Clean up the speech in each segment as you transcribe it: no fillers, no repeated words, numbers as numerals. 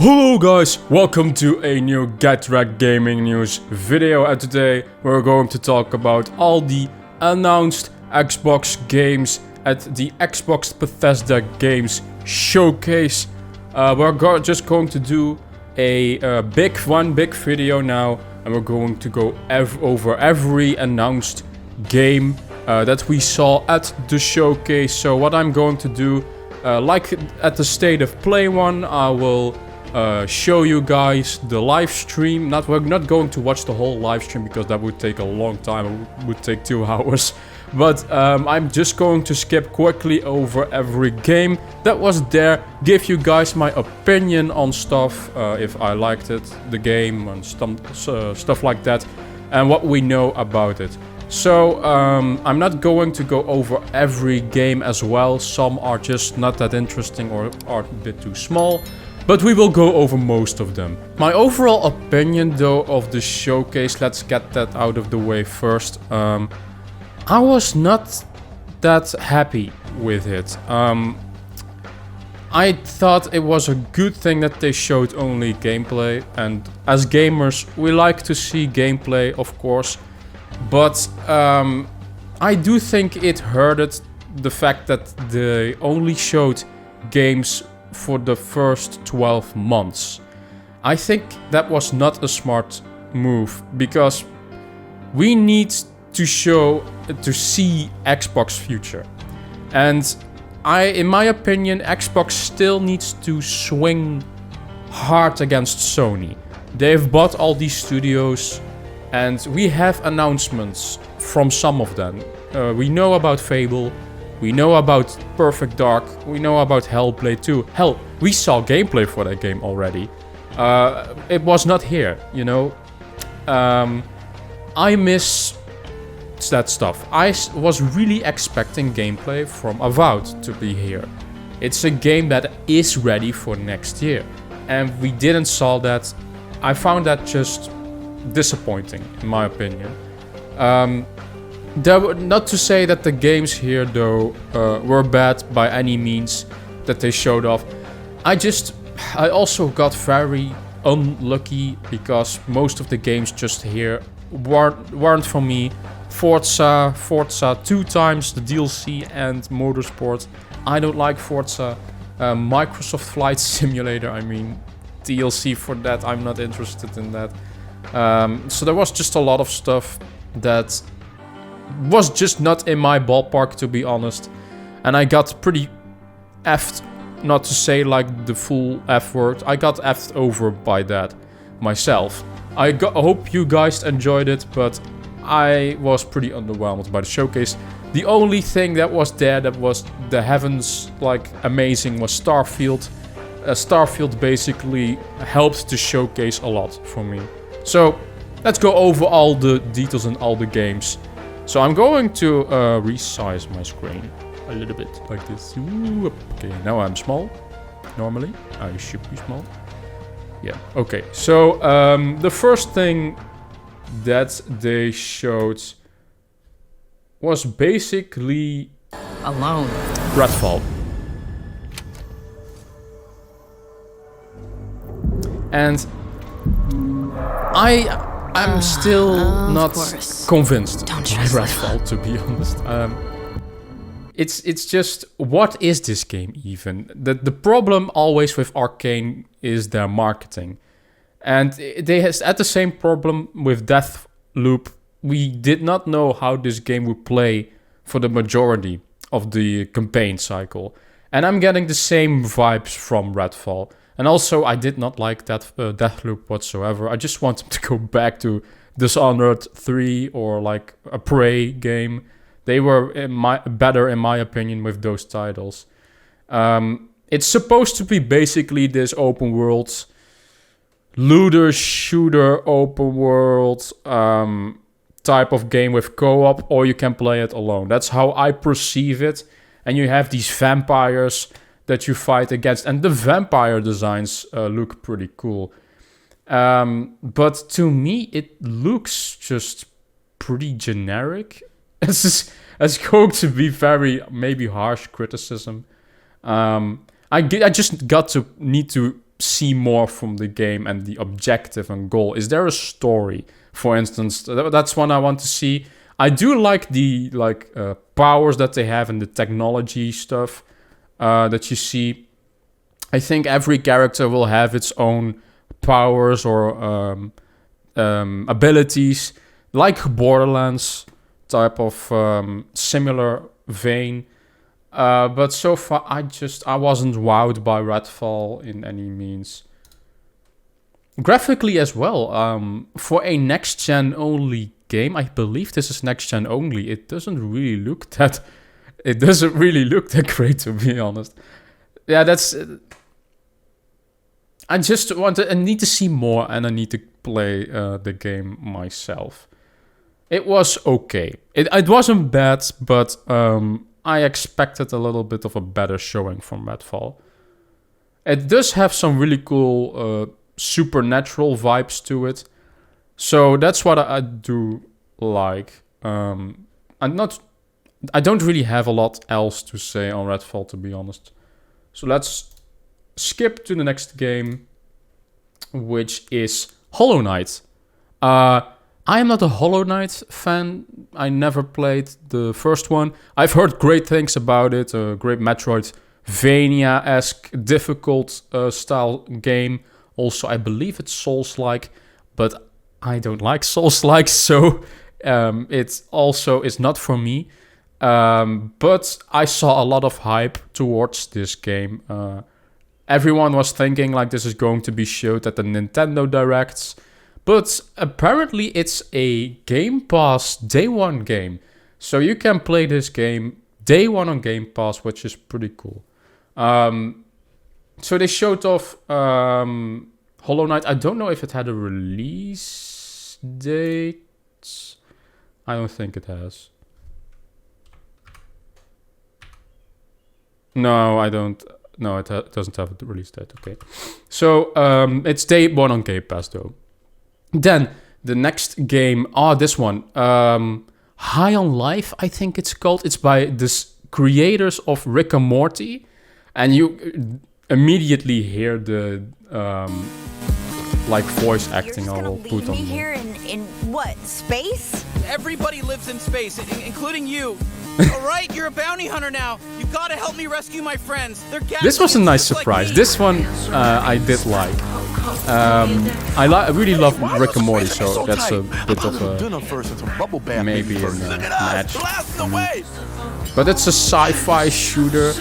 Hello guys, welcome to a new Get Rekt gaming news video, and today we're going to talk about all the announced Xbox games at the Xbox Bethesda Games Showcase. We're just going to do a big video now, and we're going to go over every announced game that we saw at the showcase. So what I'm going to do, like at the State of Play one, I will show you guys the live stream. We're not going to watch the whole live stream because that would take a long time. It would take 2 hours. But I'm just going to skip quickly over every game that was there, give you guys my opinion on stuff, if I liked it, the game, and stuff like that, and what we know about it. So I'm not going to go over every game as well. Some are just not that interesting or are a bit too small. But we will go over most of them. My overall opinion though of the showcase, let's get that out of the way first. I was not that happy with it. I thought it was a good thing that they showed only gameplay. And as gamers, we like to see gameplay, of course. But I do think it hurted the fact that they only showed games for the first 12 months. I think that was not a smart move, because we need to see Xbox future. And in my opinion, Xbox still needs to swing hard against Sony. They've bought all these studios and we have announcements from some of them. We know about Fable. We know about Perfect Dark, we know about Hellblade 2. Hell, we saw gameplay for that game already. It was not here, you know. I miss that stuff. I was really expecting gameplay from Avowed to be here. It's a game that is ready for next year. And we didn't saw that. I found that just disappointing, in my opinion. Not to say that the games here though were bad by any means that they showed off. I also got very unlucky because most of the games just here weren't for me. Forza 2 times the DLC and Motorsport. I don't like Forza. Microsoft Flight Simulator, I mean, DLC for that, I'm not interested in that. So there was just a lot of stuff that was just not in my ballpark, to be honest. And I got pretty effed, not to say like the full F word. I got effed over by that myself. I hope you guys enjoyed it, but I was pretty underwhelmed by the showcase. The only thing that was there that was the heavens like amazing was Starfield. Starfield basically helped to showcase a lot for me. So let's go over all the details and all the games. So I'm going to resize my screen a little bit, like this. Ooh, okay, now I'm small. Normally, I should be small. Yeah, okay. So the first thing that they showed was basically Alone. Redfall. And I'm still not convinced by Redfall, to be honest. It's just, what is this game even? The problem always with Arcane is their marketing. And they had the same problem with Deathloop. We did not know how this game would play for the majority of the campaign cycle. And I'm getting the same vibes from Redfall. And also, I did not like that Deathloop whatsoever. I just want them to go back to Dishonored 3 or like a Prey game. They were better, in my opinion, with those titles. It's supposed to be basically this open world, looter, shooter, open world type of game with co-op, or you can play it alone. That's how I perceive it. And you have these vampires that you fight against, and the vampire designs look pretty cool. But to me, it looks just pretty generic. It's going to be very maybe harsh criticism. I just need to see more from the game and the objective and goal? Is there a story, for instance? That's one I want to see. I do like the powers that they have and the technology stuff that you see. I think every character will have its own powers or abilities, like Borderlands type of similar vein. But so far, I wasn't wowed by Redfall in any means. Graphically as well, for a next-gen only game, I believe this is next-gen only. It doesn't really look that great, to be honest. Yeah, that's. I need to see more, and I need to play the game myself. It was okay. It wasn't bad, but I expected a little bit of a better showing from Redfall. It does have some really cool supernatural vibes to it, so that's what I do like. I don't really have a lot else to say on Redfall, to be honest. So let's skip to the next game, which is Hollow Knight. I am not a Hollow Knight fan. I never played the first one. I've heard great things about it. A great Metroidvania-esque, difficult style game. Also, I believe it's Souls-like, but I don't like Souls-like, so it also is not for me. But I saw a lot of hype towards this game. Everyone was thinking like this is going to be showed at the Nintendo Directs. But apparently it's a Game Pass Day 1 game. So you can play this game Day 1 on Game Pass, which is pretty cool. So they showed off Hollow Knight. I don't know if it had a release date. I don't think it has. No, I don't. No, it doesn't have a release date. Okay. So it's Day 1 on Game Pass, though. Then the next game, this one, High on Life, I think it's called. It's by the creators of Rick and Morty, and you immediately hear the voice acting. I will put on. Here in what, space? Everybody lives in space, including you. All right, you're a bounty hunter now. You gotta help me rescue my friends. They're This was a nice surprise. This one I did like. I really love Rick and Morty, so that's a bit of a maybe a match. But it's a sci-fi shooter.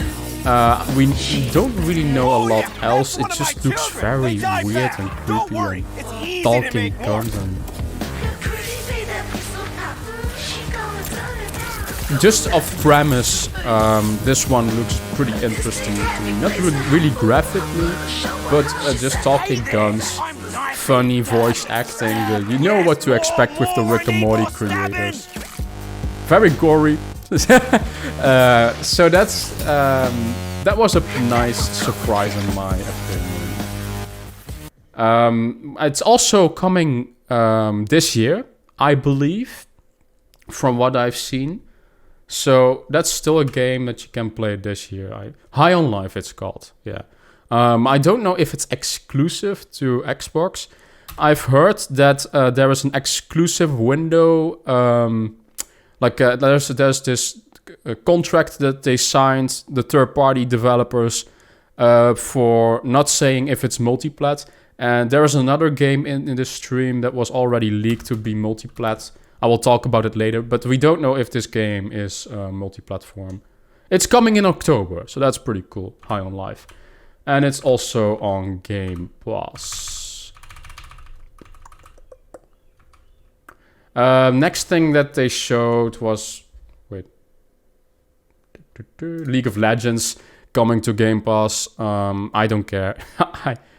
We don't really know a lot else. It just looks very weird and creepy and talking guns and. Just off premise, this one looks pretty interesting to me. Not really graphically, but just talking guns, funny voice acting. You know what to expect with the Rick and Morty creators. Very gory. So that was a nice surprise in my opinion. It's also coming this year, I believe, from what I've seen. So that's still a game that you can play this year. High on Life, it's called. Yeah. I don't know if it's exclusive to Xbox. I've heard that there is an exclusive window. There's this contract that they signed, the third-party developers, for not saying if it's multiplat. And there is another game in this stream that was already leaked to be multiplat. I will talk about it later, but we don't know if this game is multi-platform. It's coming in October, so that's pretty cool. High on Life. And it's also on Game Pass. Next thing that they showed was... League of Legends coming to Game Pass. I don't care.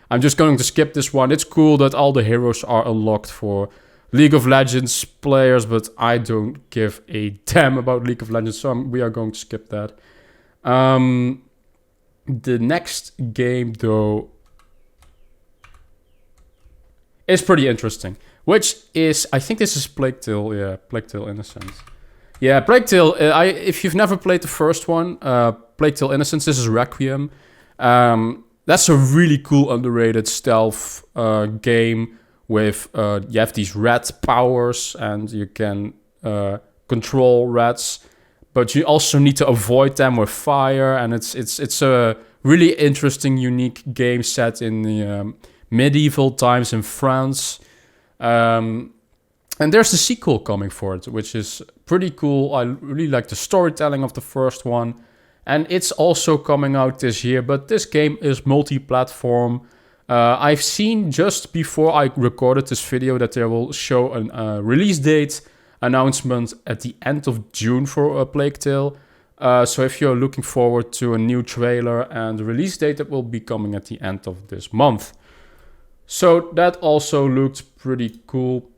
I'm just going to skip this one. It's cool that all the heroes are unlocked for League of Legends players, but I don't give a damn about League of Legends, so we are going to skip that. The next game, though, is pretty interesting, which is, I think this is Plague Tale. Yeah, Plague Tale Innocence. Yeah, Plague Tale, if you've never played the first one, Plague Tale Innocence, this is Requiem. That's a really cool underrated stealth game with you have these rat powers and you can control rats, but you also need to avoid them with fire. And it's a really interesting, unique game set in the medieval times in France. And there's a sequel coming for it, which is pretty cool. I really like the storytelling of the first one. And it's also coming out this year, but this game is multi-platform. I've seen just before I recorded this video that they will show a release date announcement at the end of June for Plague Tale. So if you're looking forward to a new trailer and release date, that will be coming at the end of this month. So that also looked pretty cool.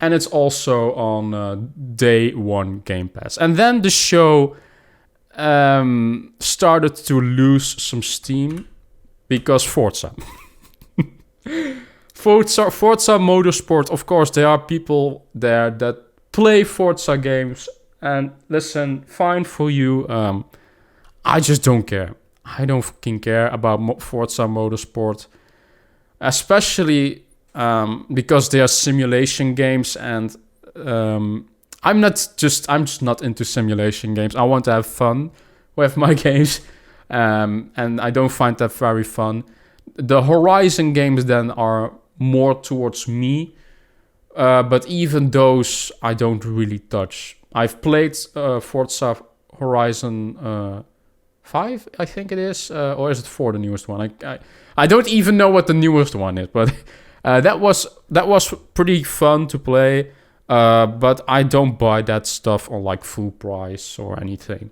And it's also on day one Game Pass. And then the show started to lose some steam because Forza. Forza Motorsport, of course, there are people there that play Forza games. And listen, fine for you. I just don't care. I don't fucking care about Forza Motorsport. Especially because they are simulation games, and I'm just not into simulation games. I want to have fun with my games, and I don't find that very fun. The Horizon games then are more towards me, but even those I don't really touch. I've played Forza Horizon 5, I think it is, or is it 4, the newest one? I don't even know what the newest one is, but that was pretty fun to play. But I don't buy that stuff on like full price or anything.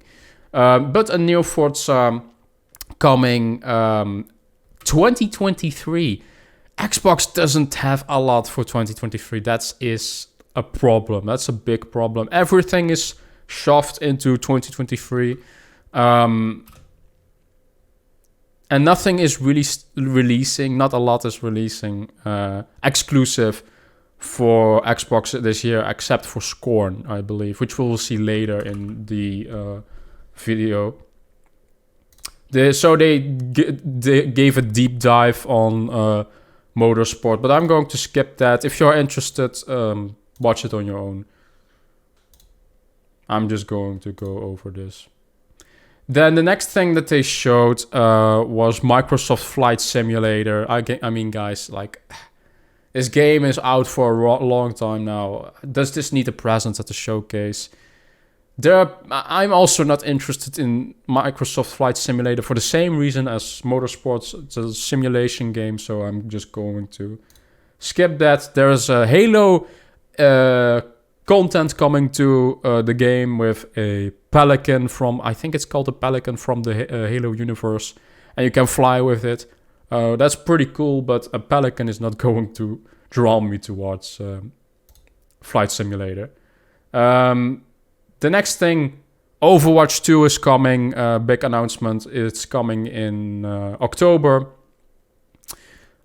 But a new Forza coming 2023. Xbox doesn't have a lot for 2023. That is a problem. That's a big problem. Everything is shoved into 2023. And nothing is really releasing. Not a lot is releasing exclusive for Xbox this year, except for Scorn, I believe, which we will see later in the video. So they gave a deep dive on Motorsport, but I'm going to skip that. If you're interested, watch it on your own. I'm just going to go over this. Then the next thing that they showed was Microsoft Flight Simulator. I mean, guys, like, this game is out for a long time now. Does this need a presence at the showcase? I'm also not interested in Microsoft Flight Simulator for the same reason as Motorsports. It's a simulation game, so I'm just going to skip that. There's a Halo content coming to the game with a Pelican from, I think it's called a Pelican from the Halo universe, and you can fly with it. That's pretty cool, but a Pelican is not going to draw me towards Flight Simulator. The next thing, Overwatch 2 is coming. Big announcement. It's coming in October.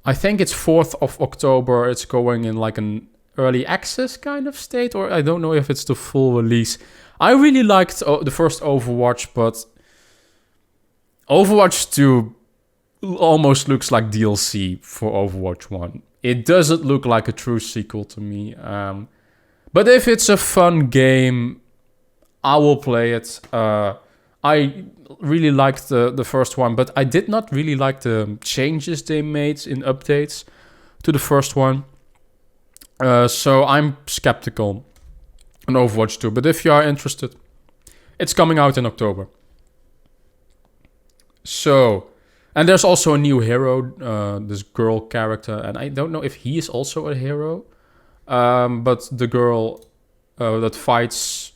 I think it's 4th of October. It's going in like an early access kind of state, or I don't know if it's the full release. I really liked the first Overwatch, but Overwatch 2 almost looks like DLC for Overwatch 1. It doesn't look like a true sequel to me. But if it's a fun game, I will play it. I really liked the first one, but I did not really like the changes they made in updates to the first one. So I'm skeptical on Overwatch 2. But if you are interested, it's coming out in October. So, and there's also a new hero, this girl character, and I don't know if he is also a hero. But the girl that fights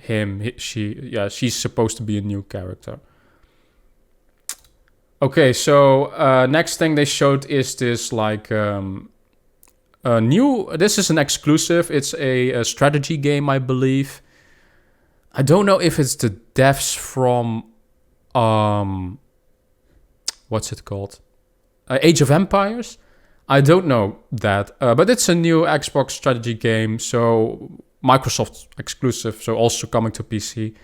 him, she's supposed to be a new character. Okay, so next thing they showed is this like this is an exclusive. It's a strategy game, I believe. I don't know if it's the devs from what's it called? Age of Empires? I don't know that, but it's a new Xbox strategy game, so Microsoft exclusive, so also coming to PC.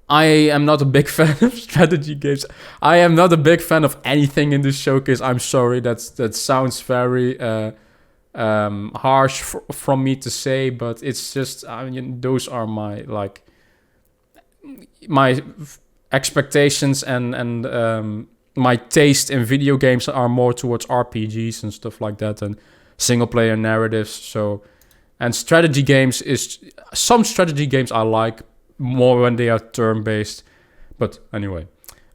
I am not a big fan of strategy games. I am not a big fan of anything in this showcase. I'm sorry, that sounds very harsh from me to say, but it's just, I mean, those are my expectations and my taste in video games are more towards RPGs and stuff like that and single player narratives. So, and strategy games some strategy games I like more when they are turn-based. But anyway.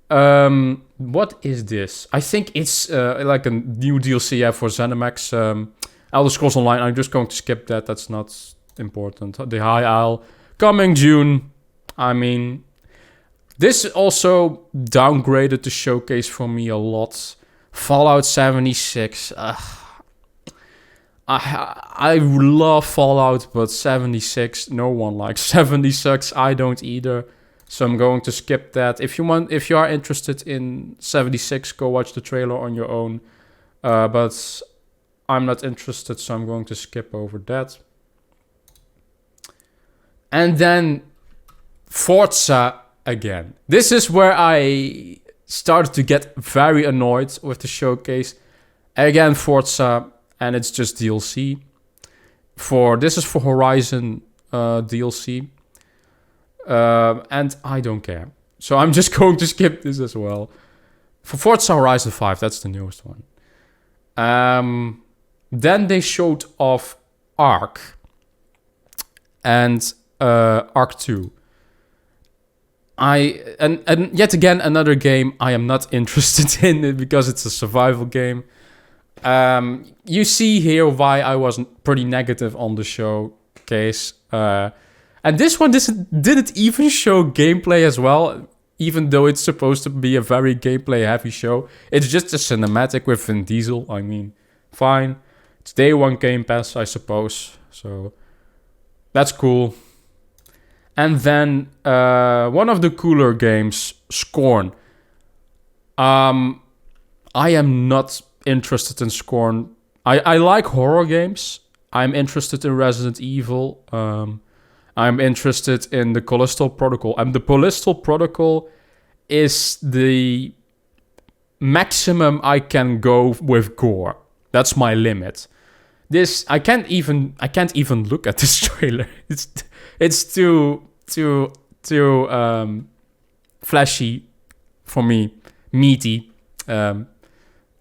What is this? I think it's like a new DLC for ZeniMax. Elder Scrolls Online. I'm just going to skip that. That's not important. The High Isle. Coming June. I mean, this also downgraded the showcase for me a lot. Fallout 76. I love Fallout, but 76, no one likes 76. I don't either. So I'm going to skip that. If you are interested in 76, go watch the trailer on your own. But I'm not interested, so I'm going to skip over that. And then Forza again. This is where I started to get very annoyed with the showcase. Again, Forza, and it's just DLC. This is for Horizon DLC. And I don't care. So I'm just going to skip this as well. For Forza Horizon 5, that's the newest one. Then they showed off Ark. And Ark 2. And yet again, another game I am not interested in it because it's a survival game. You see here why I was pretty negative on the showcase. And this one didn't even show gameplay as well, even though it's supposed to be a very gameplay-heavy show. It's just a cinematic with Vin Diesel. I mean, fine. It's day one Game Pass, I suppose. So, that's cool. And then, one of the cooler games, Scorn. I am not interested in Scorn. I like horror games. I'm interested in Resident Evil. I'm interested in the Callisto Protocol. And the Callisto Protocol is the maximum I can go with gore. That's my limit. This I can't even look at this trailer. It's too flashy for me, meaty.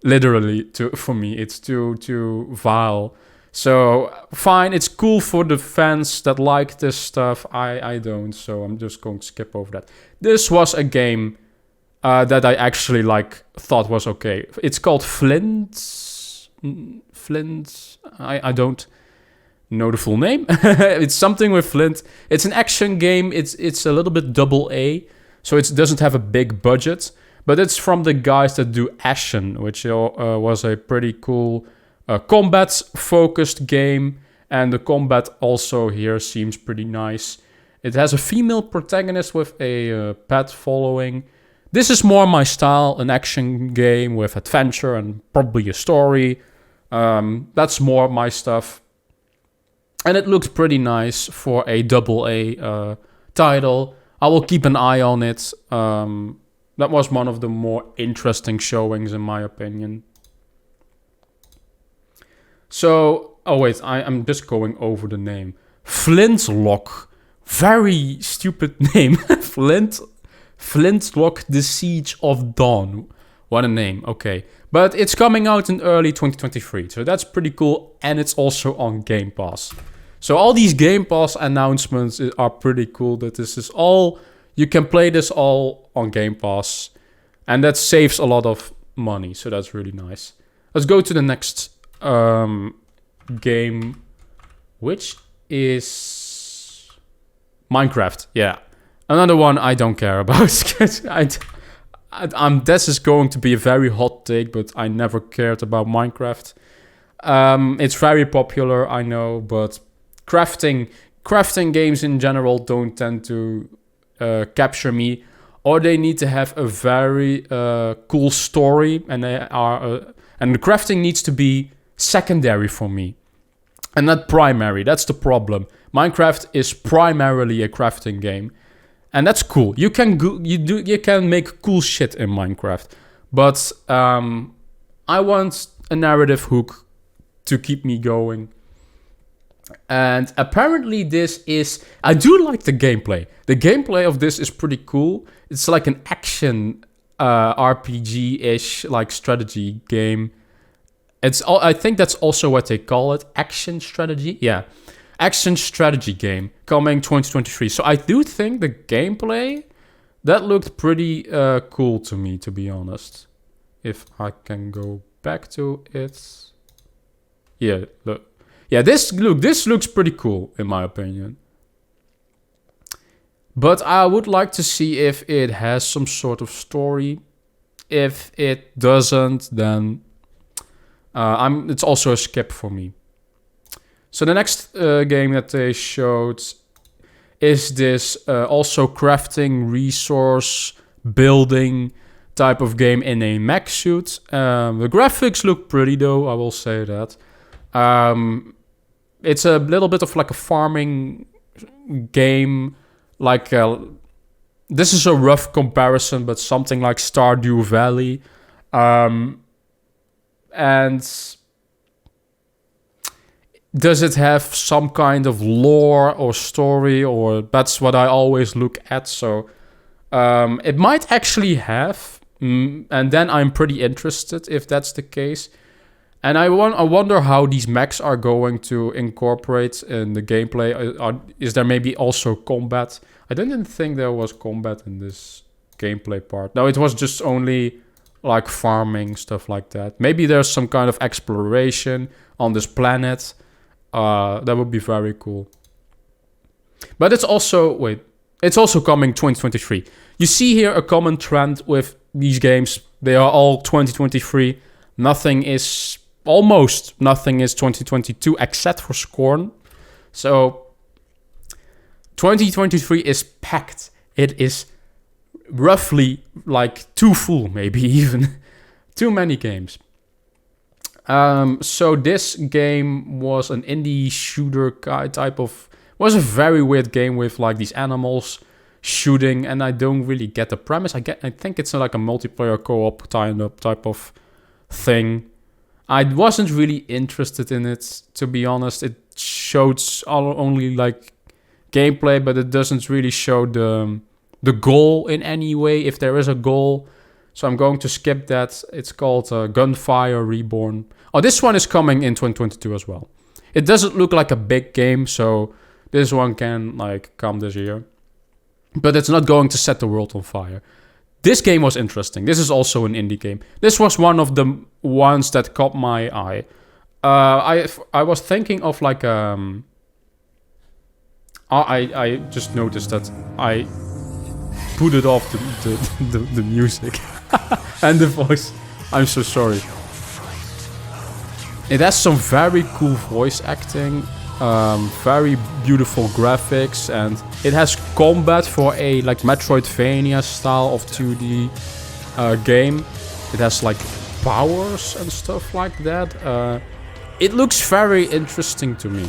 Literally for me, it's too vile. So fine, it's cool for the fans that like this stuff. I don't, so I'm just going to skip over that. This was a game that I actually thought was okay. It's called Flint. I don't know the full name. It's something with Flint. It's an action game. It's a little bit AA, so it doesn't have a big budget. But it's from the guys that do Ashen, which was a pretty cool combat-focused game. And the combat also here seems pretty nice. It has a female protagonist with a pet following. This is more my style, an action game with adventure and probably a story. That's more my stuff. And it looks pretty nice for a AA title. I will keep an eye on it. That was one of the more interesting showings in my opinion. So, oh wait, I'm just going over the name. Flintlock. Very stupid name. Flintlock, The Siege of Dawn. What a name, okay. But it's coming out in early 2023, so that's pretty cool. And it's also on Game Pass. So all these Game Pass announcements are pretty cool. That this is all... You can play this all on Game Pass. And that saves a lot of money, so that's really nice. Let's go to the next game, which is Minecraft. Yeah, another one I don't care about. This is going to be a very hot take, but I never cared about Minecraft. It's very popular, I know, but crafting games in general don't tend to capture me, or they need to have a very cool story, and and the crafting needs to be secondary for me and not primary. That's the problem. Minecraft is primarily a crafting game, And that's cool. You can make cool shit in Minecraft. But I want a narrative hook to keep me going. And apparently I do like the gameplay. The gameplay of this is pretty cool. It's like an action RPG-ish like strategy game. I think that's also what they call it. Action strategy? Yeah. Action strategy game coming 2023. So I do think the gameplay, that looked pretty cool to me, to be honest. If I can go back to it. Yeah, look. Yeah, this looks pretty cool, in my opinion. But I would like to see if it has some sort of story. If it doesn't, then it's also a skip for me. So the next game that they showed is this also crafting, resource building type of game in a mech suit. The graphics look pretty though, I will say that. It's a little bit of like a farming game. Like this is a rough comparison, but something like Stardew Valley. And does it have some kind of lore or story? Or that's what I always look at. So it might actually have. And then I'm pretty interested if that's the case. And I wonder how these mechs are going to incorporate in the gameplay. Is there maybe also combat? I didn't think there was combat in this gameplay part. No, it was just only like farming, stuff like that. Maybe there's some kind of exploration on this planet. That would be very cool. But it's also coming 2023. You see here a common trend with these games. They are all 2023. Almost nothing is 2022 except for Scorn. So 2023 is packed. It is roughly like too full, maybe even. Too many games. So this game was an indie shooter type of... was a very weird game with like these animals shooting, and I don't really get the premise. I think it's like a multiplayer co-op type of thing. I wasn't really interested in it, to be honest. It showed only like gameplay, but it doesn't really show the goal in any way, if there is a goal. So I'm going to skip that. It's called Gunfire Reborn. Oh, this one is coming in 2022 as well. It doesn't look like a big game, so this one can like come this year. But it's not going to set the world on fire. This game was interesting. This is also an indie game. This was one of the ones that caught my eye. I was thinking of like I just noticed that I put it off the music and the voice. I'm so sorry. It has some very cool voice acting, very beautiful graphics, and it has combat for a like Metroidvania style of 2D game. It has like powers and stuff like that. It looks very interesting to me.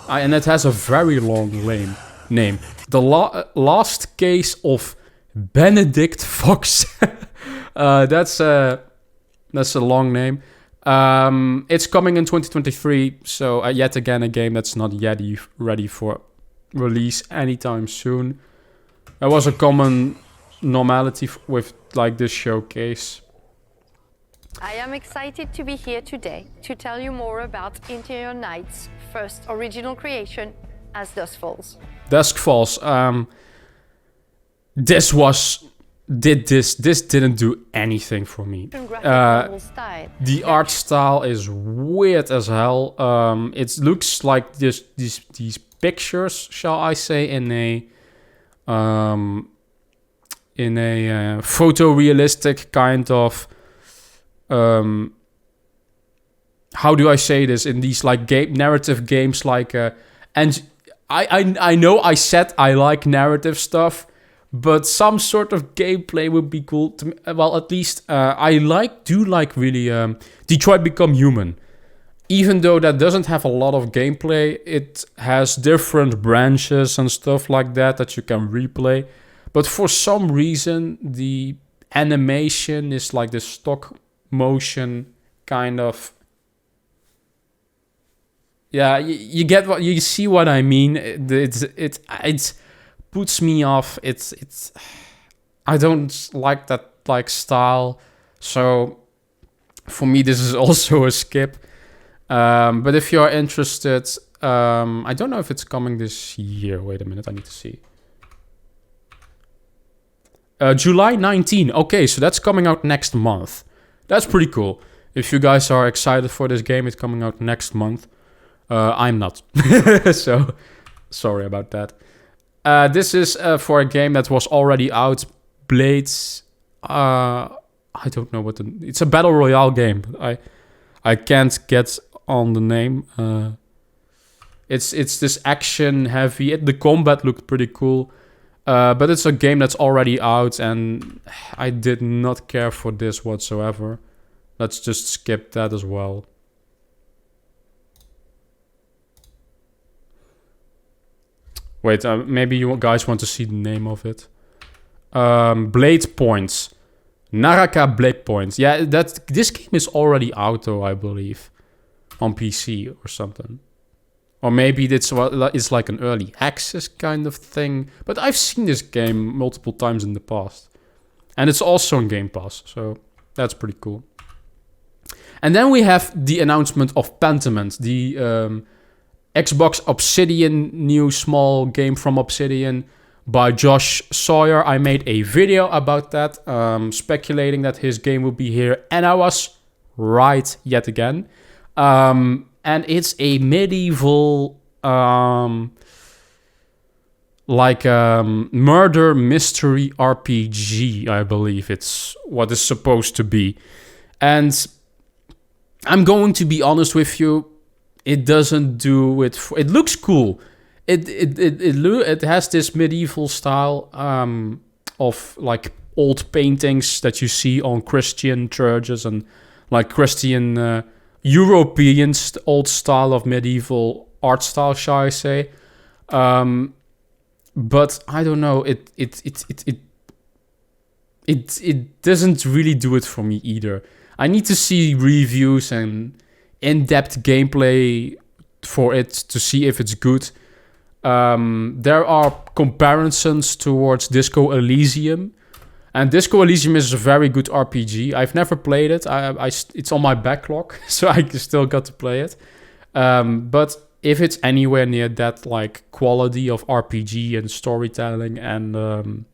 And it has a very long name. The Last Case of Benedict Fox. That's a long name. It's coming in 2023, so yet again a game that's not yet ready for release anytime soon. There was a common normality with like this showcase. I am excited to be here today to tell you more about Interior Night's first original creation as Dusk Falls. Dusk Falls. This didn't do anything for me. The art style is weird as hell. It looks like these pictures, shall I say, in a photorealistic kind of how do I say this, in these like narrative games, like and I know I said I like narrative stuff, but some sort of gameplay would be cool to me. Well, at least I do like really Detroit Become Human. even though that doesn't have a lot of gameplay, it has different branches and stuff like that you can replay. But for some reason, the animation is like the stock motion kind of. Yeah, you get what you see what I mean. It puts me off. It's I don't like that like style. So for me, this is also a skip. But if you're interested, I don't know if it's coming this year. Wait a minute, I need to see. July 19. Okay, so that's coming out next month. That's pretty cool. If you guys are excited for this game, it's coming out next month. I'm not. So, sorry about that. This is for a game that was already out. Blades. I don't know what it's a battle royale game. I can't get on the name. It's this action heavy. The combat looked pretty cool. But it's a game that's already out, and I did not care for this whatsoever. Let's just skip that as well. Wait, maybe you guys want to see the name of it. Blade Points. Naraka Blade Points. Yeah, this game is already out, though, I believe. On PC or something. Or maybe it's like an early access kind of thing. But I've seen this game multiple times in the past. And it's also on Game Pass, so that's pretty cool. And then we have the announcement of Pentiment, the Xbox Obsidian new small game from Obsidian by Josh Sawyer. I made a video about that, speculating that his game would be here, and I was right yet again. And it's a medieval, murder mystery RPG, I believe it's what it's supposed to be. And I'm going to be honest with you, it doesn't do it. It looks cool. It has this medieval style of like old paintings that you see on Christian churches and like Christian European old style of medieval art style, shall I say? But I don't know. It doesn't really do it for me either. I need to see reviews and in-depth gameplay for it to see if it's good. There are comparisons towards Disco Elysium. And Disco Elysium is a very good RPG. I've never played it. It's on my backlog, so I still got to play it. But if it's anywhere near that like quality of RPG and storytelling and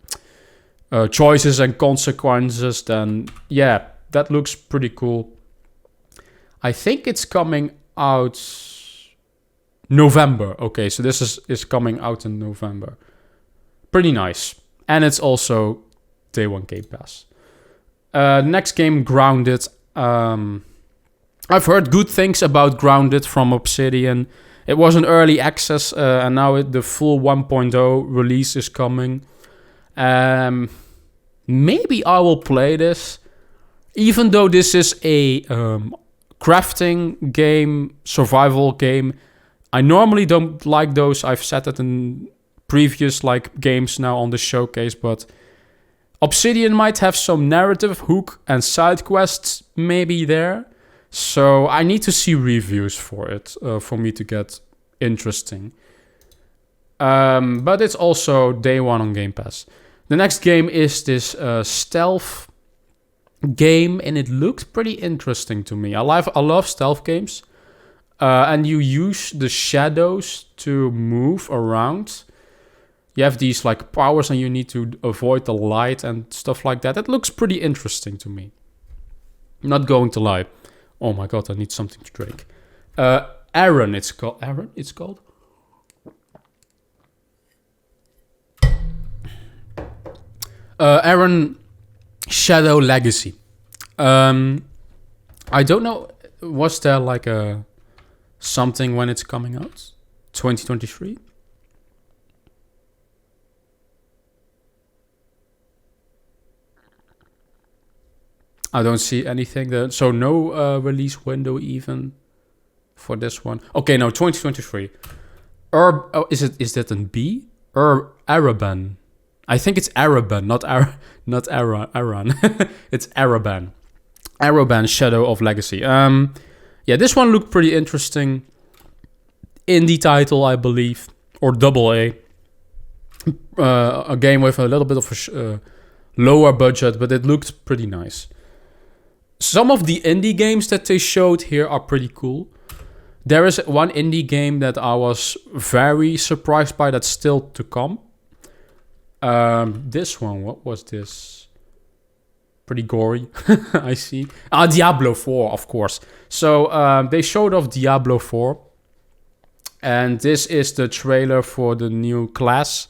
choices and consequences, then yeah, that looks pretty cool. I think it's coming out November. Okay, so this is coming out in November. Pretty nice. And it's also Day 1 Game Pass. Next game, Grounded. I've heard good things about Grounded from Obsidian. It was an early access, and now the full 1.0 release is coming. Maybe I will play this. Even though this is a crafting game, survival game, I normally don't like those. I've said that in previous like games now on the showcase, but Obsidian might have some narrative hook and side quests maybe there. So I need to see reviews for it for me to get interesting. But it's also Day 1 on Game Pass. The next game is this stealth game, and it looked pretty interesting to me. I love stealth games. And you use the shadows to move around. You have these like powers and you need to avoid the light and stuff like that. It looks pretty interesting to me. I'm not going to lie. Oh my god, I need something to drink. Aaron, it's called. Aaron, it's called. Aaron Shadow Legacy. I don't know. Was there like a something when it's coming out? 2023? I don't see anything there. So no release window even. for this one. Okay, no, 2023. Is that an B? Ereban. I think it's Ereban, not Aran. It's Ereban. Ereban, Shadow of Legacy. Yeah, this one looked pretty interesting. Indie title, I believe, or AA. A game with a little bit of a lower budget, but it looked pretty nice. Some of the indie games that they showed here are pretty cool. There is one indie game that I was very surprised by that's still to come. This one, what was this? Pretty gory, I see. Diablo 4, of course. So they showed off Diablo 4. And this is the trailer for the new class.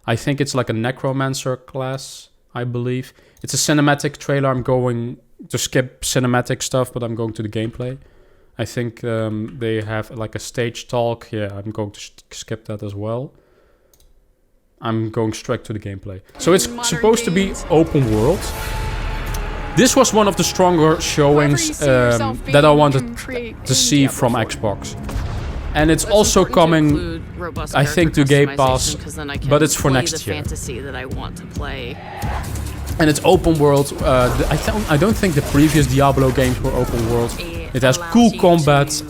I think it's like a necromancer class, I believe. It's a cinematic trailer. I'm going to skip cinematic stuff, but I'm going to the gameplay. I think they have like a stage talk. Yeah, I'm going to skip that as well. I'm going straight to the gameplay. So it's supposed to be open world. This was one of the stronger showings that I wanted to see from Xbox. And it's also coming, I think, to Game Pass, but it's for next year. That I want to play. And it's open world. I don't think the previous Diablo games were open world. It has cool combat,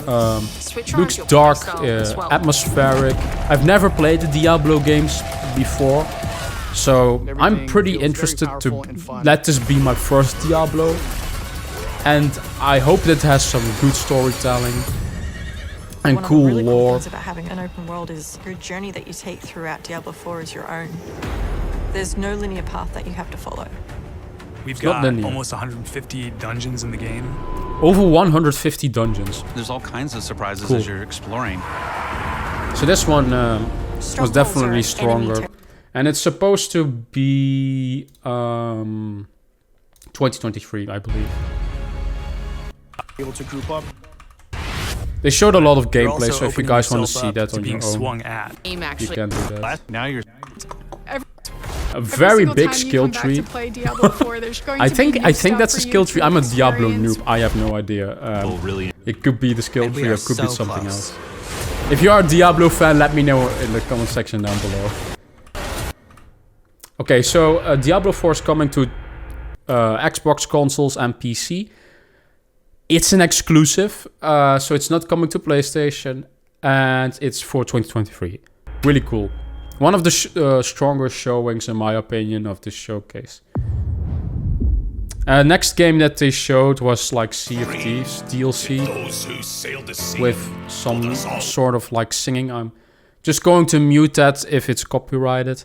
looks dark, atmospheric. I've never played the Diablo games before, so I'm pretty interested to let this be my first Diablo. And I hope that it has some good storytelling. And One cool of the really lore. Cool things about having an open world is your journey that you take throughout Diablo 4 is your own. There's no linear path that you have to follow. We've got almost 150 dungeons in the game. Over 150 dungeons. There's all kinds of surprises as you're exploring. So this one was definitely stronger. And it's supposed to be 2023, I believe. Able to group up. They showed a lot of gameplay, so if you guys want to see that on your own, swung at. you can do that. Now you're A very big skill tree. I think that's a skill tree. I'm a Diablo noob. I have no idea. really. It could be the skill tree or it could be something else. If you are a Diablo fan, let me know in the comment section down below. Okay, so Diablo 4 is coming to Xbox consoles and PC. It's an exclusive, so it's not coming to PlayStation, and it's for 2023. Really cool. One of the stronger showings, in my opinion, of this showcase. Next game that they showed was like Sea of Thieves DLC with some sort of like singing. I'm just going to mute that if it's copyrighted.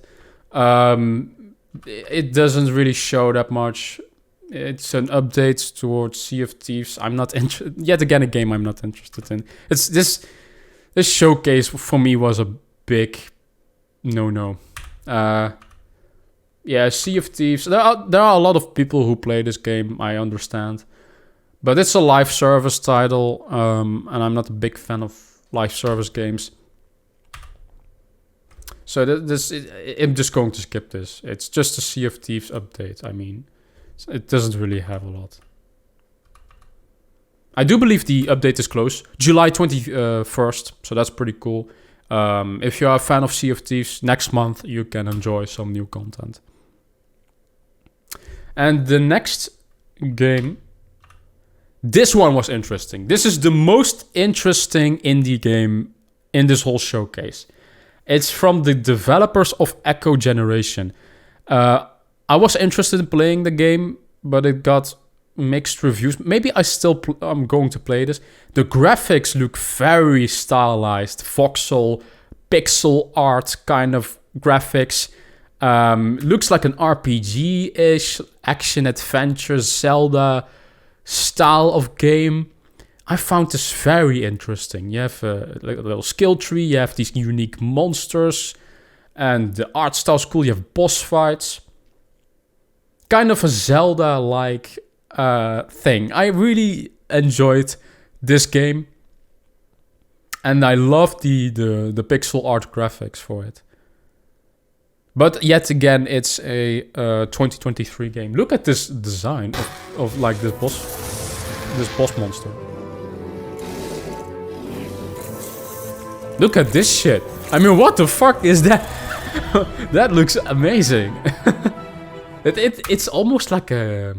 It doesn't really show that much. It's an update towards Sea of Thieves. I'm not interested. Yet again, a game I'm not interested in. It's this showcase for me was a big no. Yeah, Sea of Thieves. There are a lot of people who play this game. I understand, but it's a live service title, and I'm not a big fan of live service games. So I'm just going to skip this. It's just a Sea of Thieves update. I mean. It doesn't really have a lot. I do believe the update is close. July 21st, so that's pretty cool. If you are a fan of Sea of Thieves, next month you can enjoy some new content. And the next game, this one was interesting. This is the most interesting indie game in this whole showcase. It's from the developers of Echo Generation. I was interested in playing the game, but it got mixed reviews. Maybe I'm going to play this. The graphics look very stylized, voxel, pixel art kind of graphics. Looks like an RPG-ish, action-adventure, Zelda style of game. I found this very interesting. You have a little skill tree, you have these unique monsters, and the art style's cool. You have boss fights. Kind of a Zelda-like thing. I really enjoyed this game. And I love the pixel art graphics for it. But yet again, it's a 2023 game. Look at this design of like this boss monster. Look at this shit. I mean, what the fuck is that? That looks amazing. It's almost like a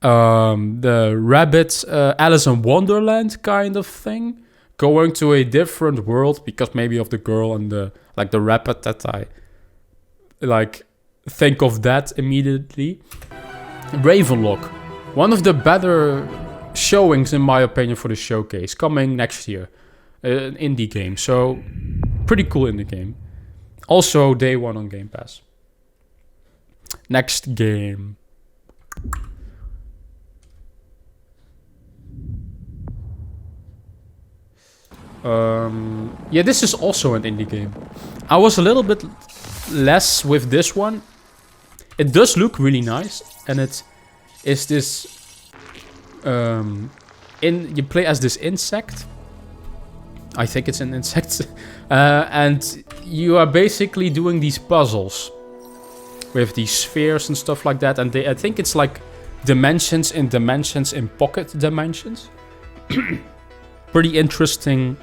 the Rabbit Alice in Wonderland kind of thing, going to a different world because maybe of the girl and the rabbit that I like think of that immediately. Ravenlok, one of the better showings in my opinion for the showcase, coming next year. An indie game, so pretty cool indie game. Also day one on Game Pass. Next game. Yeah, this is also an indie game. I was a little bit less with this one. It does look really nice, and it is this you play as this insect. I think it's an insect. And you are basically doing these puzzles with these spheres and stuff like that. And I think it's like dimensions in pocket dimensions. Pretty interesting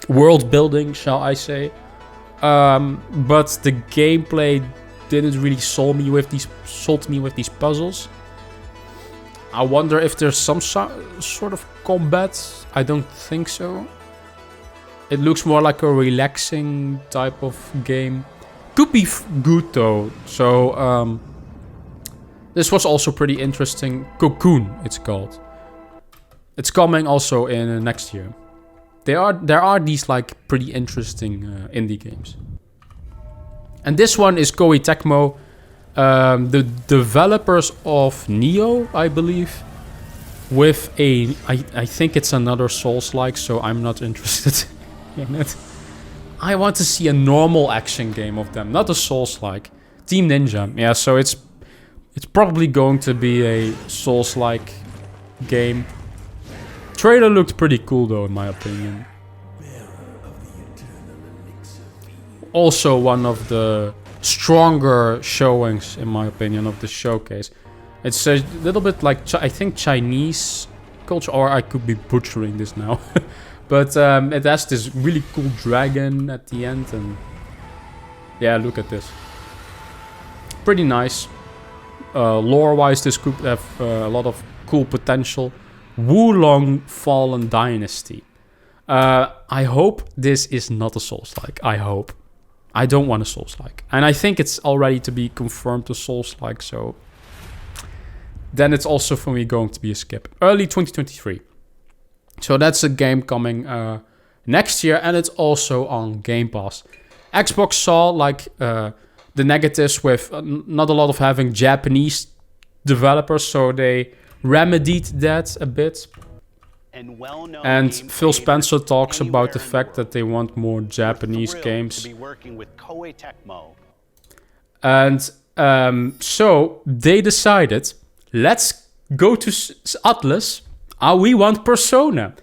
world building, shall I say. But the gameplay didn't really sold me with these puzzles. I wonder if there's some sort of combat. I don't think so. It looks more like a relaxing type of game. Could be good though. So this was also pretty interesting. Cocoon, it's called. It's coming also in next year. There are these like pretty interesting indie games. And this one is Koei Tecmo, the developers of Neo, I believe. With I think it's another Souls-like, so I'm not interested in it. I want to see a normal action game of them, not a Souls-like. Team Ninja, yeah, so it's probably going to be a Souls-like game. Trailer looked pretty cool though, in my opinion. Also one of the stronger showings, in my opinion, of the showcase. It's a little bit like, I think, Chinese culture, or I could be butchering this now. But it has this really cool dragon at the end, and yeah, look at this. Pretty nice. Lore-wise, this could have a lot of cool potential. Wulong Fallen Dynasty. I hope this is not a Souls-like. I hope. I don't want a Souls-like. And I think it's already to be confirmed a Souls-like, so then it's also for me going to be a skip. Early 2023. So that's a game coming next year, and it's also on Game Pass. Xbox saw like the negatives with not a lot of having Japanese developers, so they remedied that a bit. And Phil Spencer talks about the fact that they want more Japanese games. And so they decided, let's go to Atlas. We want Persona.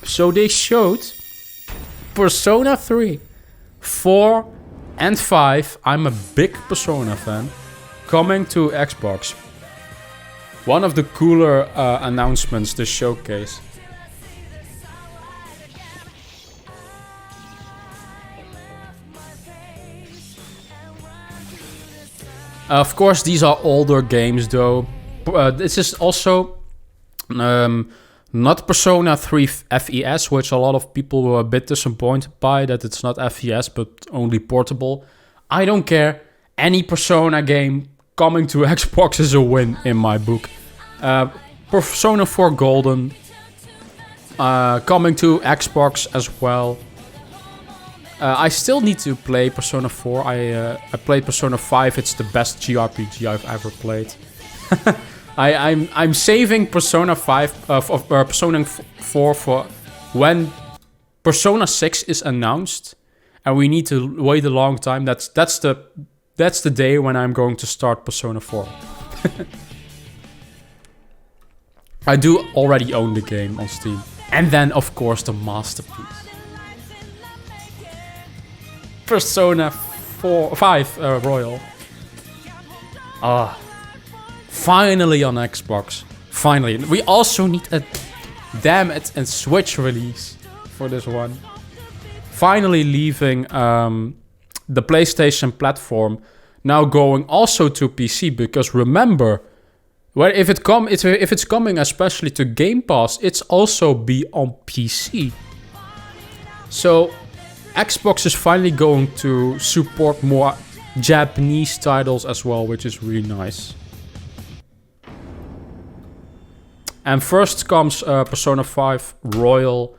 So they showed Persona 3, 4, and 5. I'm a big Persona fan. Coming to Xbox. One of the cooler announcements, the showcase. Of course, these are older games though. This is also not Persona 3 FES, which a lot of people were a bit disappointed by, that it's not FES but only portable. I don't care. Any Persona game coming to Xbox is a win in my book. Persona 4 Golden coming to Xbox as well. I still need to play Persona 4. I played Persona 5. It's the best JRPG I've ever played. I'm saving Persona 5 Persona 4 for when Persona 6 is announced, and we need to wait a long time. That's the day when I'm going to start Persona 4. I do already own the game on Steam. And then, of course, the masterpiece. Persona 5 Royal. Finally on Xbox. Finally. We also need a damn it and Switch release. for this one. Finally leaving the PlayStation platform, now going also to PC, because remember, well, if it's coming especially to Game Pass, it's also be on PC. So Xbox is finally going to support more Japanese titles as well, which is really nice. And first comes Persona 5 Royal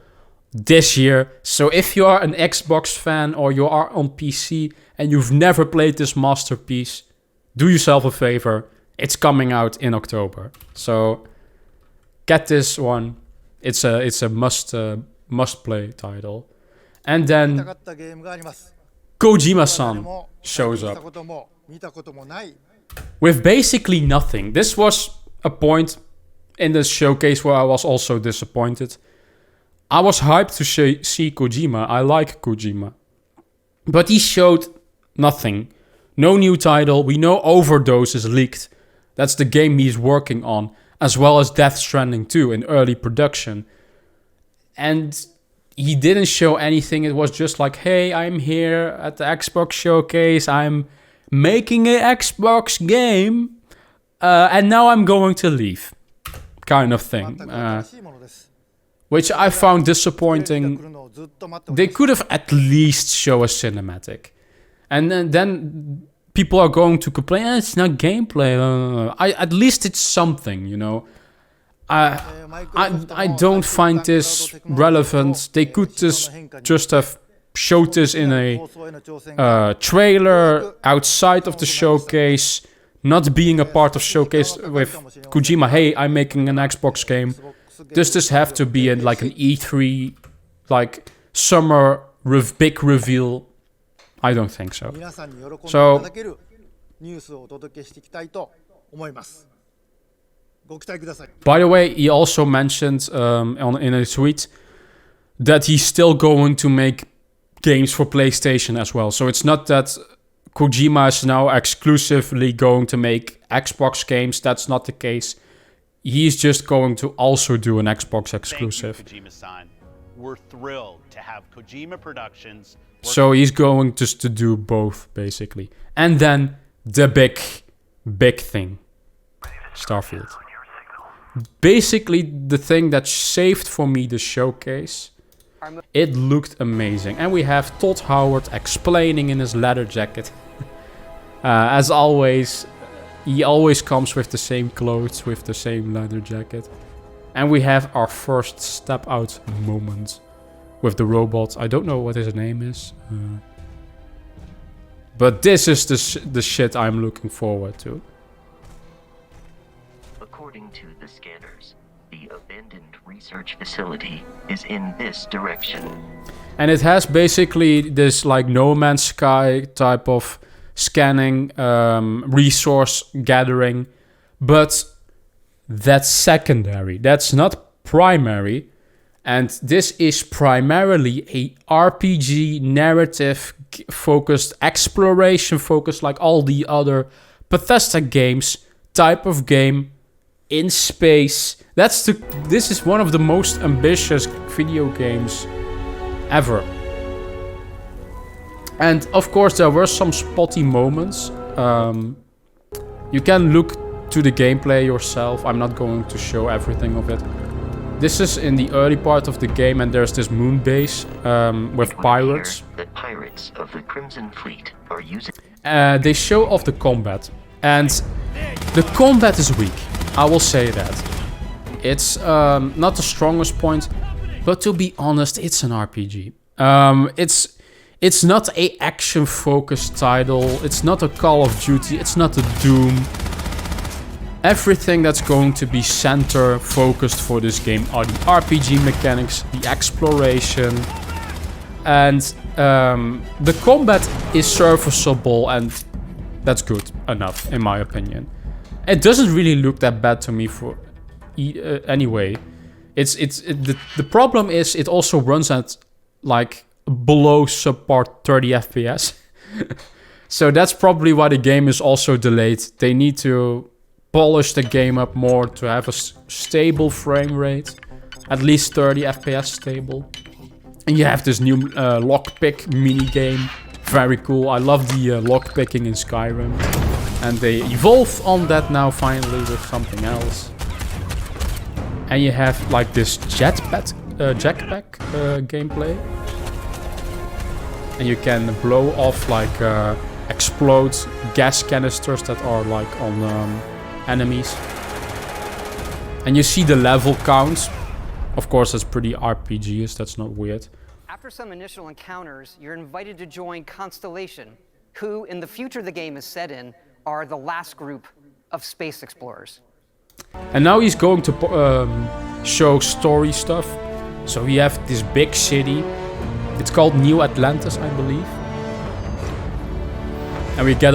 this year. So if you are an Xbox fan or you are on PC and you've never played this masterpiece, do yourself a favor. It's coming out in October. So get this one. It's a must play title. And then Kojima-san shows up with basically nothing. This was a point in the showcase where I was also disappointed. I was hyped to see Kojima. I like Kojima. But he showed nothing. No new title. We know Overdose is leaked. That's the game he's working on. As well as Death Stranding 2 in early production. And he didn't show anything. It was just like, hey, I'm here at the Xbox showcase. I'm making an Xbox game. And now I'm going to leave. Kind of thing. Which I found disappointing. They could have at least shown a cinematic. And then people are going to complain, it's not gameplay. At least it's something, you know. I don't find this relevant. They could just have showed this in a trailer outside of the showcase, not being a part of showcase with Kojima. Hey, I'm making an Xbox game. Does this have to be like an E3, like summer big reveal? I don't think so. So, by the way, he also mentioned in a tweet that he's still going to make games for PlayStation as well. So it's not that Kojima is now exclusively going to make Xbox games. That's not the case. He's just going to also do an Xbox exclusive. Thank you, Kojima-san. We're thrilled to have Kojima Productions. So he's going just to do both, basically. And then the big thing. Starfield. Basically, the thing that saved for me the showcase. It looked amazing. And we have Todd Howard explaining in his leather jacket. As always, he always comes with the same clothes, with the same leather jacket. And we have our first step out moment with the robot. I don't know what his name is. But this is the shit I'm looking forward to. According to the scanners, the abandoned research facility is in this direction. And it has basically this like No Man's Sky type of scanning, resource gathering. But that's secondary. That's not primary. And this is primarily a RPG narrative focused, exploration focused, like all the other Bethesda games type of game in space. This is one of the most ambitious video games ever. And of course there were some spotty moments. You can look to the gameplay yourself. I'm not going to show everything of it. This is in the early part of the game, and there's this moon base with pirates. The pirates of the Crimson Fleet are using. They show off the combat, and the combat is weak. I will say that. It's not the strongest point, but to be honest, it's an RPG. It's not a action-focused title. It's not a Call of Duty. It's not a Doom. Everything that's going to be center-focused for this game are the RPG mechanics, the exploration, and the combat is serviceable, and that's good enough, in my opinion. It doesn't really look that bad to me for anyway. The problem is it also runs at like below subpar 30 FPS. So that's probably why the game is also delayed. They need to polish the game up more to have a stable frame rate. At least 30 FPS stable. And you have this new lockpick mini game. Very cool. I love the lockpicking in Skyrim. And they evolve on that now finally with something else. And you have like this jetpack gameplay. And you can blow off like explode gas canisters that are like on enemies. And you see the level counts. Of course, that's pretty RPG-ish, that's not weird. After some initial encounters, you're invited to join Constellation, who, in the future the game is set in, are the last group of space explorers. And now he's going to show story stuff. So we have this big city. It's called New Atlantis, I believe. And we get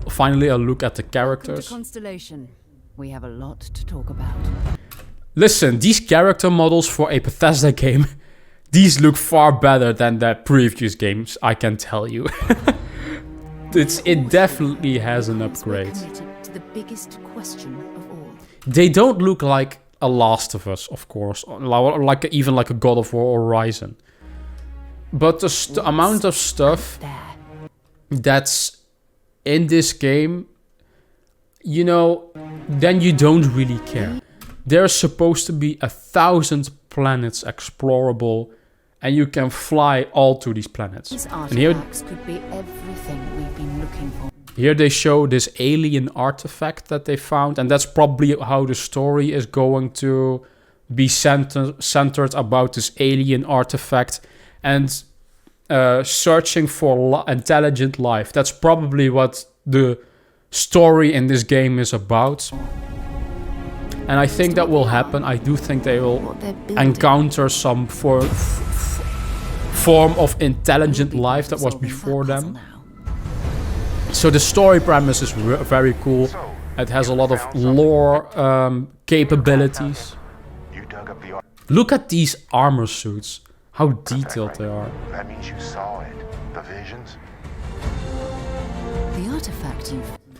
finally a look at the characters. Constellation. We have a lot to talk about. Listen, these character models for a Bethesda game, these look far better than the previous games, I can tell you. It definitely has an upgrade. To the biggest question of all. They don't look like a Last of Us, of course, or like even like a God of War Horizon. But the amount of stuff that's in this game, you know, then you don't really care. There's supposed to be 1,000 planets explorable, and you can fly all to these planets. These and here could be everything we've been looking for. Here they show this alien artifact that they found, and that's probably how the story is going to be centered about this alien artifact and searching for intelligent life. That's probably what the story in this game is about. And I think that will happen. I do think they will encounter some form of intelligent life that was before them. So the story premise is very cool. It has a lot of lore capabilities. Look at these armor suits. How detailed they are. That means you saw it. The visions. The artifact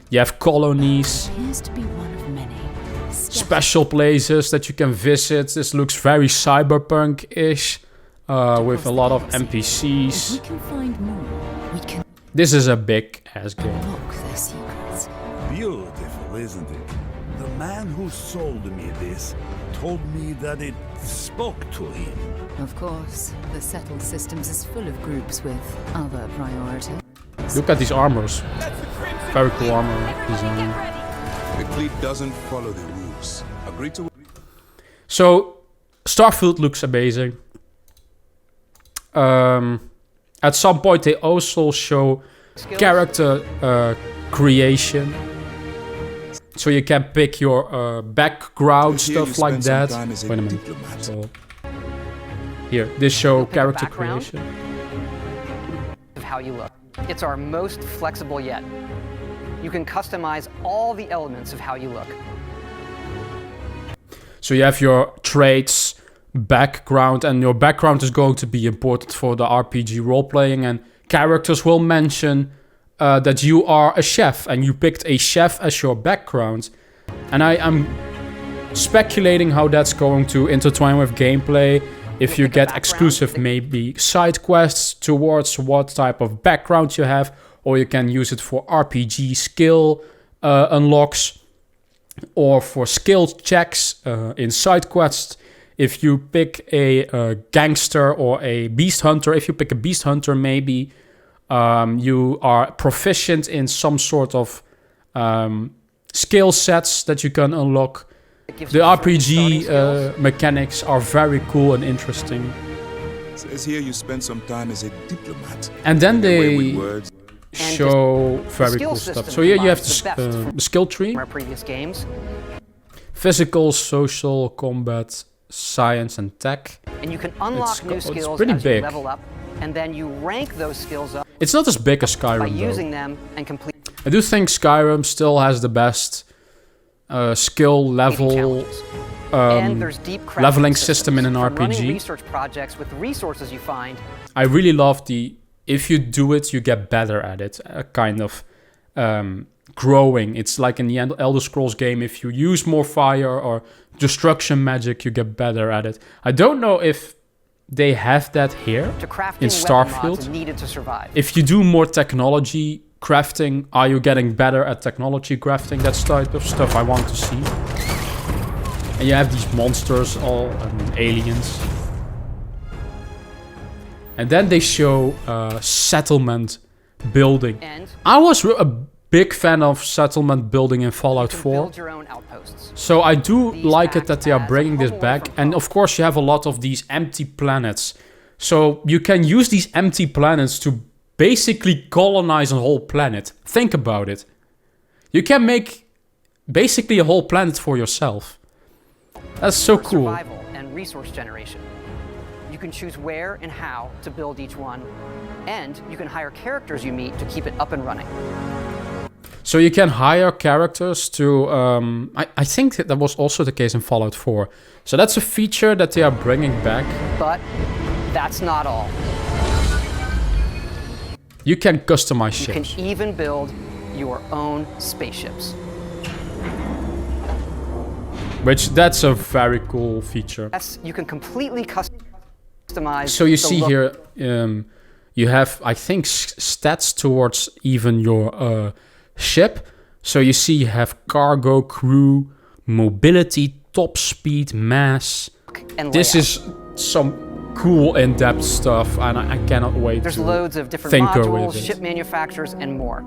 you have colonies. Appears to be one of many. Special places that you can visit. This looks very cyberpunk-ish, with a lot of NPCs. If we can find more, we can. This is a big-ass game. Unlock their secrets. Beautiful, isn't it? The man who sold me this told me that it spoke to him. Of course, the settled systems is full of groups with other priorities. Look at these armors. Very cool armor design. The fleet doesn't follow the rules. Agree to. So, Starfield looks amazing. At some point, they also show character creation. So you can pick your background, stuff like that. Wait a minute. So, here, this show character creation. Of how you look. It's our most flexible yet. You can customize all the elements of how you look. So you have your traits, background, and your background is going to be important for the RPG role-playing, and characters will mention that you are a chef, and you picked a chef as your background. And I'm speculating how that's going to intertwine with gameplay. If you get exclusive maybe side quests towards what type of background you have, or you can use it for RPG skill unlocks, or for skill checks in side quests. If you pick a gangster or a beast hunter, if you pick a beast hunter, maybe you are proficient in some sort of skill sets that you can unlock. The RPG mechanics are very cool and interesting. Says here you spent some time as a diplomat. And then they show very cool stuff. So here you have the skill tree. Previous games. Physical, social, combat, science, and tech. And you can unlock new skills pretty as big. you level up, and then you rank those skills up. It's not as big as Skyrim, by using though. them and complete. I do think Skyrim still has the best skill level leveling system in an RPG. Running research projects with resources you find. I really love the, if you do it, you get better at it, kind of growing. It's like in the Elder Scrolls game, if you use more fire or destruction magic, you get better at it. I don't know if they have that here in Starfield. Needed to survive. If you do more technology crafting, are you getting better at technology crafting? That's type of stuff I want to see. And you have these monsters all and aliens. And then they show settlement building. I was a big fan of settlement building in Fallout 4. So I do like it that they are bringing this back. And of course you have a lot of these empty planets. So you can use these empty planets to basically colonize a whole planet. Think about it. You can make basically a whole planet for yourself. That's so cool. Survival and resource generation. You can choose where and how to build each one, and you can hire characters you meet to keep it up and running. So you can hire characters to... I think that was also the case in Fallout 4. So that's a feature that they are bringing back. But that's not all. You can customize ships. You can even build your own spaceships. Which, that's a very cool feature. Yes, you can completely customize. So you see here, you have, I think, stats towards even your ship. So you see you have cargo, crew, mobility, top speed, mass. This is some cool in-depth stuff, and I cannot wait There's to loads of different tinker modules, with it. ship manufacturers, and more.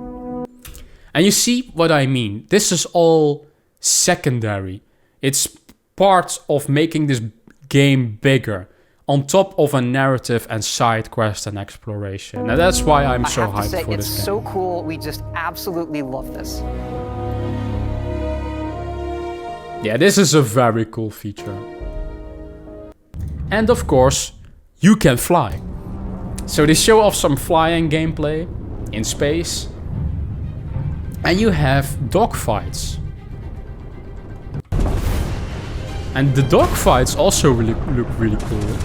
And you see what I mean. This is all secondary. It's part of making this game bigger, on top of a narrative and side quest and exploration. And that's why I'm so hyped for this game. It's so cool. We just absolutely love this. Yeah, this is a very cool feature. And of course, you can fly. So they show off some flying gameplay in space. And you have dogfights. And the dogfights also look really cool.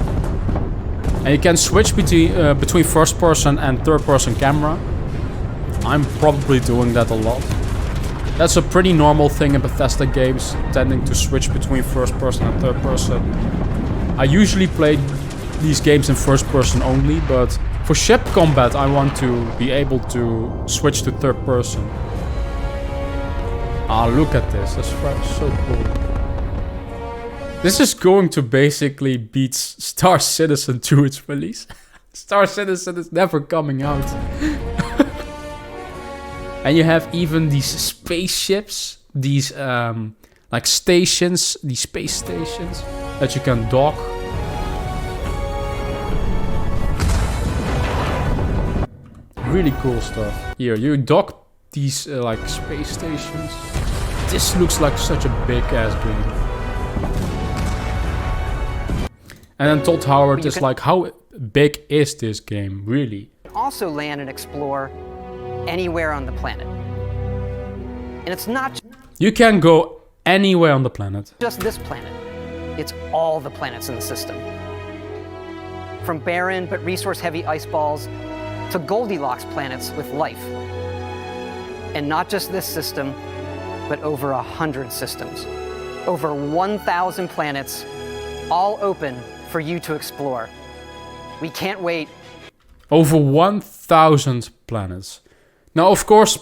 And you can switch between first person and third person camera. I'm probably doing that a lot. That's a pretty normal thing in Bethesda games, tending to switch between first person and third person. I usually play these games in first person only, but for ship combat I want to be able to switch to third person. Ah, look at this, that's so cool. This is going to basically beat Star Citizen to its release. Star Citizen is never coming out. And you have even these spaceships, these like stations, these space stations that you can dock. Really cool stuff. Here, you dock these like space stations. This looks like such a big ass game. And then Todd Howard is like, how big is this game, really? You can also land and explore anywhere on the planet. And it's not You can go anywhere on the planet. Just this planet. It's all the planets in the system. From barren but resource-heavy ice balls to Goldilocks planets with life. And not just this system, but over 100 systems. Over 1,000 planets, all open for you to explore. We can't wait. Over 1,000 planets. Now, of course,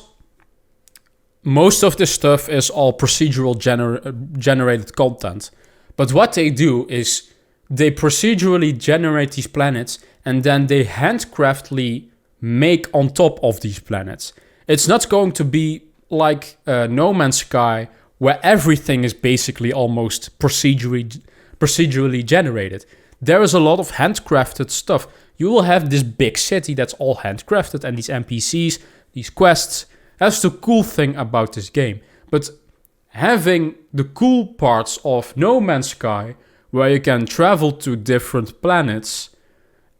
most of this stuff is all procedural generated content. But what they do is they procedurally generate these planets and then they handcraftedly make on top of these planets. It's not going to be like No Man's Sky, where everything is basically almost procedurally generated. There is a lot of handcrafted stuff. You will have this big city that's all handcrafted and these NPCs, these quests. That's the cool thing about this game. But having the cool parts of No Man's Sky, where you can travel to different planets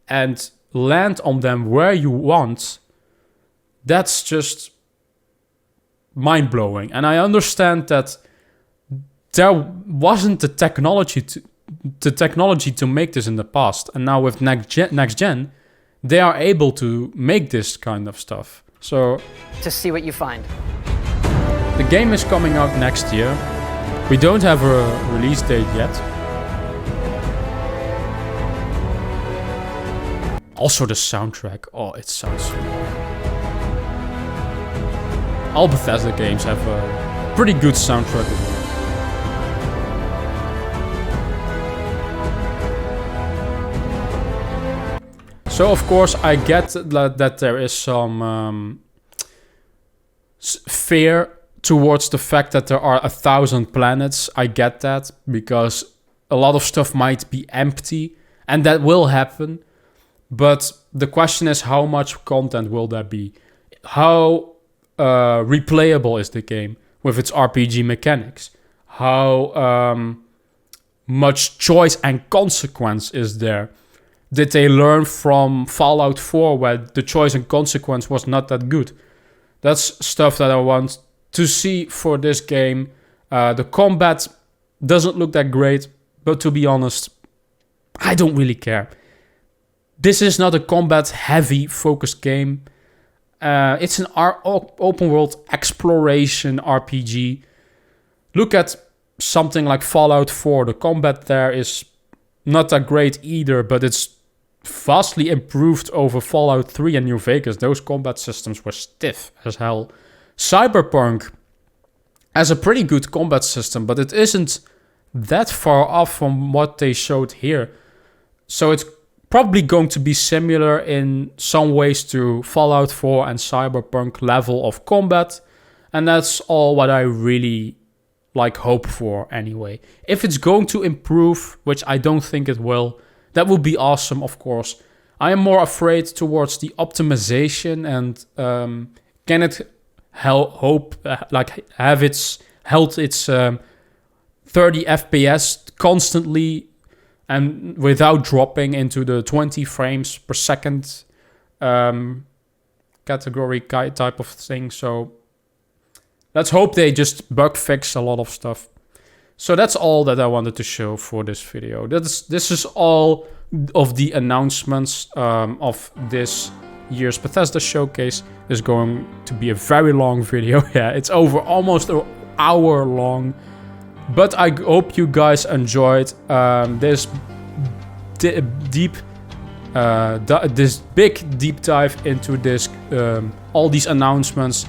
and land on them where you want, that's just mind-blowing. And I understand that there wasn't the technology to make this in the past, and now with next gen they are able to make this kind of stuff. So to see what you find. The game is coming out next year. We don't have a release date yet. Also the soundtrack. Oh, it sounds so good. All Bethesda games have a pretty good soundtrack as well. So of course I get that there is some fear towards the fact that there are 1,000 planets. I get that, because a lot of stuff might be empty, and that will happen. But the question is, how much content will there be? How replayable is the game with its RPG mechanics? How much choice and consequence is there? Did they learn from Fallout 4, where the choice and consequence was not that good? That's stuff that I want to see for this game. The combat doesn't look that great, but to be honest, I don't really care. This is not a combat-heavy focused game. It's an open-world exploration RPG. Look at something like Fallout 4. The combat there is not that great either, but it's vastly improved over Fallout 3 and New Vegas. Those combat systems were stiff as hell. Cyberpunk has a pretty good combat system, but it isn't that far off from what they showed here. So it's probably going to be similar in some ways to Fallout 4 and Cyberpunk level of combat. And that's all what I really hope for anyway. If it's going to improve, which I don't think it will, that would be awesome, of course. I am more afraid towards the optimization and can it have its 30 FPS constantly and without dropping into the 20 frames per second category type of thing. So let's hope they just bug fix a lot of stuff. So that's all that I wanted to show for this video. This is all of the announcements of this year's Bethesda showcase. Is going to be a very long video. Yeah, it's over almost an hour long. But I hope you guys enjoyed this big deep dive into this all these announcements.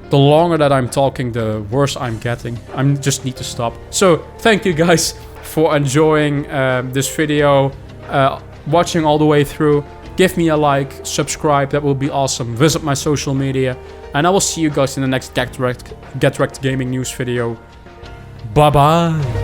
The longer that I'm talking, the worse I'm getting. I just need to stop. So thank you guys for enjoying this video, watching all the way through. Give me a like, subscribe, that will be awesome. Visit my social media, and I will see you guys in the next Get Rekt Gaming News video. Bye bye.